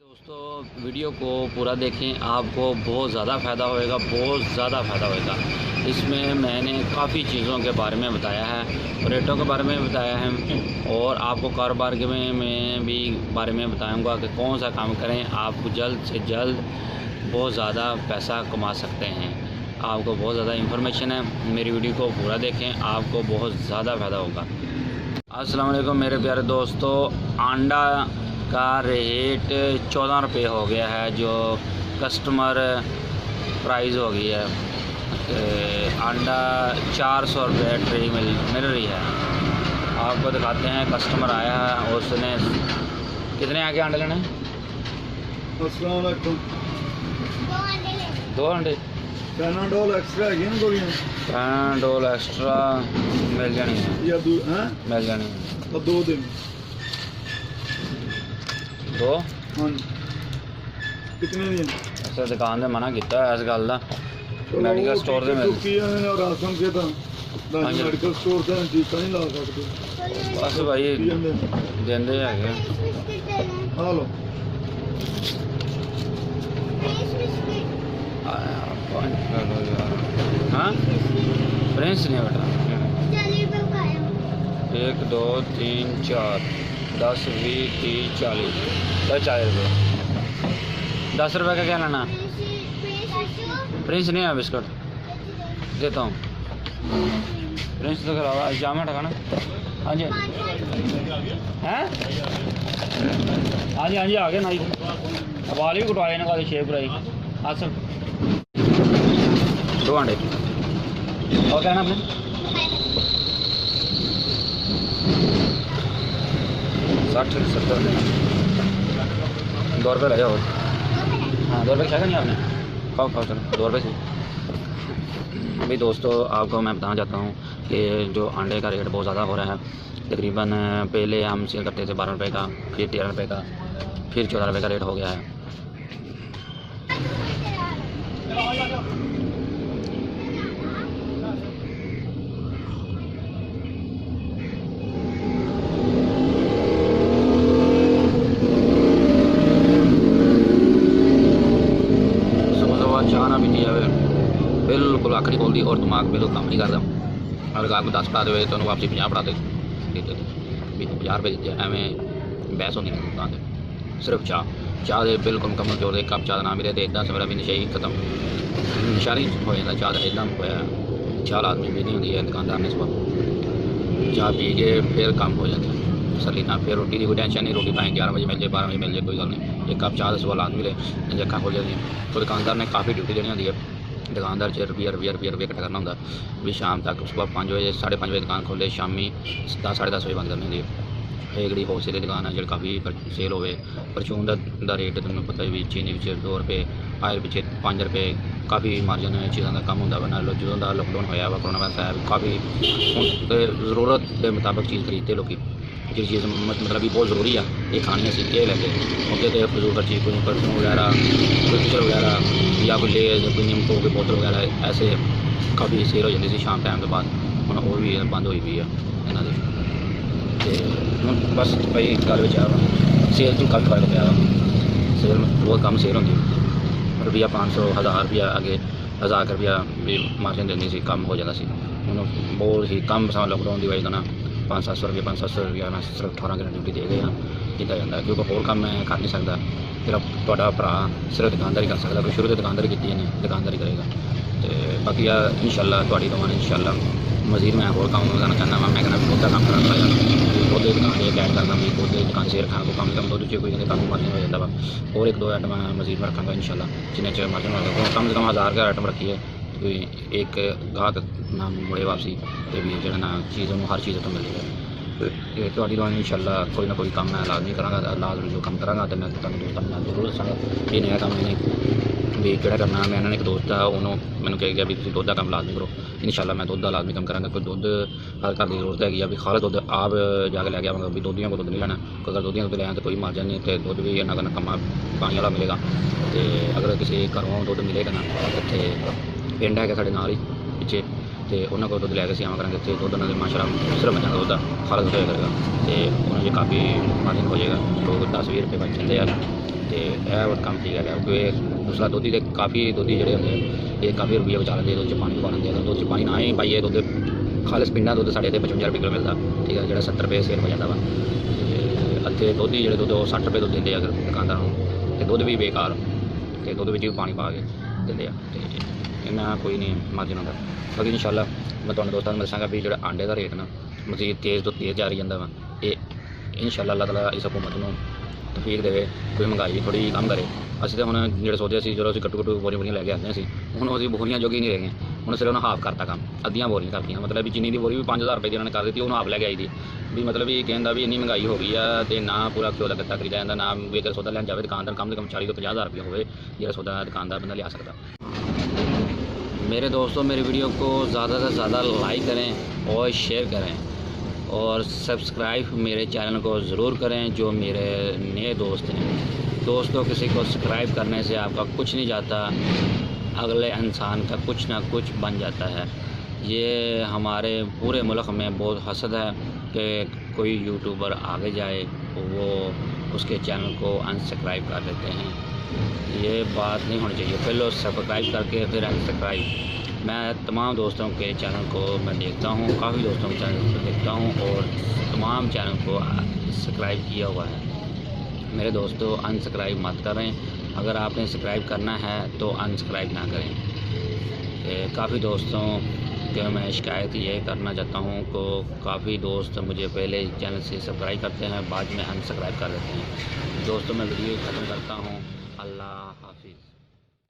दोस्तों वीडियो को पूरा देखें, आपको बहुत ज़्यादा फ़ायदा होएगा, बहुत ज़्यादा फ़ायदा होएगा। इसमें मैंने काफ़ी चीज़ों के बारे में बताया है, रेटों के बारे में बताया है और आपको कारोबार के में भी बारे में बताऊंगा कि कौन सा काम करें, आप जल्द से जल्द बहुत ज़्यादा पैसा कमा सकते हैं। आपको बहुत ज़्यादा इन्फॉर्मेशन है, मेरी वीडियो को पूरा देखें, आपको बहुत ज़्यादा फ़ायदा होगा। अस्सलाम वालेकुम मेरे प्यारे दोस्तों, अंडा का रेट 14 रुपये हो गया है, जो कस्टमर प्राइस हो गई है। अंडा 400 रुपये ट्रे मिल रही है। आपको दिखाते हैं, कस्टमर आया है और उसने कितने आके अंडे लेने? अस्सलाम वालेकुम। दो अंडे पैनाडोल एक्स्ट्रा है ना गोलियां? पैनाडोल एक्स्ट्रा मिल जानी है या दो हैं? मिल जानी है। और दो दिन दो हाँ कितने दिन? अच्छा, दुकान से मना किया इस गल का। मैडिकल स्टोर से मिल राशन से तो मैडिकल स्टोर से टीका नहीं ला सकते। बस भाई देंदे है। हेलो हाँ प्रिंस नहीं बेटा। 1 2 3 4 10 20 30 40 40 रुपये। 10 रुपये का क्या लेना? प्रिंस नहीं है, बिस्कुट देता हूँ। प्रिंस तो खराब है, जामा ठकाना। हाँ जी हैं, हाँ जी हाँ जी आ गया नाई। वाल भी कटवाए ना, वाली शेप कराई। हाँ सर 2 अंडे और क्या ना आपने? 60 70 2 रुपये ले जाओ। हाँ 2 रुपये खाएगा नहीं आपने? खाओ खाओ चलो 2 रुपये से। अभी दोस्तों आपको मैं बताना चाहता हूँ कि जो अंडे का रेट बहुत ज़्यादा हो रहा है। तकरीबन पहले हम सेल करते थे 12 रुपये का, फिर 13 रुपये का, फिर 14 रुपये का रेट हो गया है। चाह भी नहीं आवे, बिल्कुल आखिरी खोल दी और दिमाग बिल्कुल काम नहीं करता। अगर आपको 10 पढ़ा दे तो वापसी 50 पढ़ा देते थे, 50 रुपये देते हैं। एवं बहस होती है दुकान से। सिर्फ चाह दे बिल्कुल मुकम्मल जोड़, एक कप चाह ना मिले तो इदा समझ भी नशा ही खत्म, नशा नहीं हो जाता। चाह का इदा होया चाह आदमी भी नहीं होती है दुकानदार ने। सुबह चाह पी के फिर काम हो जाता है तसली ना, फिर रोटी की कोई टेंशन नहीं। रोटी पाएँ 11 बजे मिल जाए, 12 बजे मिल जाए, कोई गल नहीं। एक कप चाह सुबह लाद मिले, अक्खां खुल जाती हैं। तो दुकानदार ने काफ़ी ड्यूटी देनी होती है। दुकानदार च रुपया इकट्ठा करना होंगे भी शाम तक। सुबह 5 बजे 5:30 बजे दुकान खोलते, शामी 10 साढ़े 10 बजे बंद करनी होती है। एक जी होलसेल दुकान है जो काफ़ी सेल हो। परचून का रेट तुम्हें पता भी, चीनी 2 रुपये, आयल पिछे 5 रुपये, काफ़ी मार्जन चीज़ों का कम होंगे वा। जो लॉकडाउन होया वा, कोरोना वायरस है, काफ़ी जरूरत के मुताबिक चीज़ खरीदते लोग। जिस चीज़ मतलब भी बहुत ज़रूरी है ये खानी असी ये लैके उनके तो फजूल खर्ची, कोई परफ्यूम वगैरह, कोई पिक्चर वगैरह या कोई लेज, कोई निम्को, कोई बोतल वगैरह ऐसे काफ़ी सेल हो जाती थी शाम टाइम के बाद। हम वो भी बंद हुई हुई है इन्हों की। बस भाई गल सेल तो काफ़ी फर्क पाया। सेल बहुत कम सेल होती, रुपया 500 1000 रुपया अगे 1000 रुपया भी मार्जिन देनी सी, कम हो जाता सी। हम बहुत ही कम समय लॉकडाउन की वजह ना 500-700 रुपया 500 रुपया मैं सिर्फ 18 घंटे ड्यूटी दे गया किया जाता है, क्योंकि होर काम मैं कर नहीं सकता। फिर थोड़ा भरा सिर्फ दुकानदारी कर सकता, कोई शुरू से दुकानदारी की नहीं, दुकानदारी करेगा। तो बाकी इंशाअल्लाह थोड़ी दुआ इंशाअल्लाह मजीद मैं होर काम करना चाहना वा। मैं कहना दुध का काम करना चाहता, दुध की दुकान एक ऐड करना भी, दुध की दुकान से रखा को कम से कम दुध कोई काफ़ी मार्जिन हो जाता वा। और 1-2 आइटम मजीद में रखा इंशाअल्लाह, जिन्हें च मार्जिन होगा। कम से कम 1000 का आइटम रखिए, कोई एक गाहक ना मुड़े वापसी तो भी जो ना चीज़ हर चीज़ तो मिल जाए। तो इंशाअल्लाह कोई ना कोई काम मैं लाजमी कराँगा, लाजमी जो काम कराँगा तो मैं दोस्तों जरूर दसाँगा ये नया काम मैंने भी किहड़ा करना। मैंने एक दोस्त है उन्होंने मैंने कह गया भी तुम दुध का काम लाजमी करो। इंशाअल्लाह मैं दुध का लाजमी काम कराँगा। कोई दुध हर घर की जरूरत हैगी भी, खाला दुध आप जाके लैके आवांगा भी, दुधियां को दुध नहीं लेना। अगर दुधियां दुध लें तो कोई मार्जन नहीं, तो दुध भी इन्ना कम्मा पानी वाला मिलेगा। तो अगर किसी घरों दुध मिलेगा ना, इतने पिंड है साढ़े नाल ही पिछे, तो उन्होंने को दुध लैके असी आवा करेंगे। इतने दुध उन्होंने माशाअल्लाह सिर्फ मजा दुध खाला दुध होया करेगा, तो उन्होंने काफ़ी मार्जिन हो जाएगा। लोग 10-20 रुपये बच जाते हैं। तो यह काम ठीक है क्योंकि दूसरा दुध के काफ़ी दुधी जोड़े होंगे ये काफ़ी रुपये बचा लेंगे दुध पानी पा लेंगे दुध पानी ना ही पाइए दुध खालिस पिंडा दुध साढ़े 55 रुपये किलो मिलता ठीक है जो 70 रुपये सेल हो जाता वा अत्थे दुधी जो दुध 60 रुपये दुध देंगे अगर दुकानदार को तो दुध भी बेकार तो दुध भी पानी पा के देंगे इन्ना कोई नहीं मार्जिन होता बाकी इंशाल्लाह मैं तुहानू दोस्तों को दसांगा भी जो आंडे का रेट ना मजीद तेज़ तो तेज़ जा रही जाता वा ये इंशाल्लाह अल्लाह ताला इस हुकूमत को तफीक देवे कोई महंगाई थोड़ी कम करे असं तो हम जो सोचे जो कट्टू बोरियां लैके आते हैं हूँ अभी बोरियां जोगी नहीं रह गए हूँ सिर्फ उन्हें हाफ करता काम अद्धियां बोरियां करती मतलब भी चीनी की बोरी भी 5000 रुपये की उन्होंने कर दी उन्होंने हाफ लैके आई थी भी मतलब भी कहता भी इन्नी महंगाई हो गई है तो ना पूरा घ्यो का गत्ता खरीदा जाता ना बेकर सौदा लैन जाए दुकानदार कम से कम 40 तो 50,000 रुपये होवे जो सौदा दुकानदार बंदा लिया सकता। मेरे दोस्तों मेरी वीडियो को ज़्यादा से ज़्यादा लाइक करें और शेयर करें और सब्सक्राइब मेरे चैनल को ज़रूर करें जो मेरे नए दोस्त हैं। दोस्तों किसी को सब्सक्राइब करने से आपका कुछ नहीं जाता अगले इंसान का कुछ ना कुछ बन जाता है। ये हमारे पूरे मुल्क में बहुत हसद है कि कोई यूट्यूबर आगे जाए वो उसके चैनल को अनसब्सक्राइब कर देते हैं। ये बात नहीं होनी चाहिए पहले सब्सक्राइब करके फिर अनसब्सक्राइब। मैं तमाम दोस्तों के चैनल को मैं देखता हूँ काफ़ी दोस्तों के चैनल को देखता हूँ और तमाम चैनल को सब्सक्राइब किया हुआ है। मेरे दोस्तों अनसब्सक्राइब मत करें अगर आपने सब्सक्राइब करना है तो अनसब्सक्राइब ना करें। काफ़ी दोस्तों के मैं शिकायत ये करना चाहता हूँ को काफ़ी दोस्त मुझे पहले चैनल से सब्सक्राइब करते हैं बाद में अनसब्सक्राइब कर देते हैं। दोस्तों मैं वीडियो ख़त्म करता हूँ।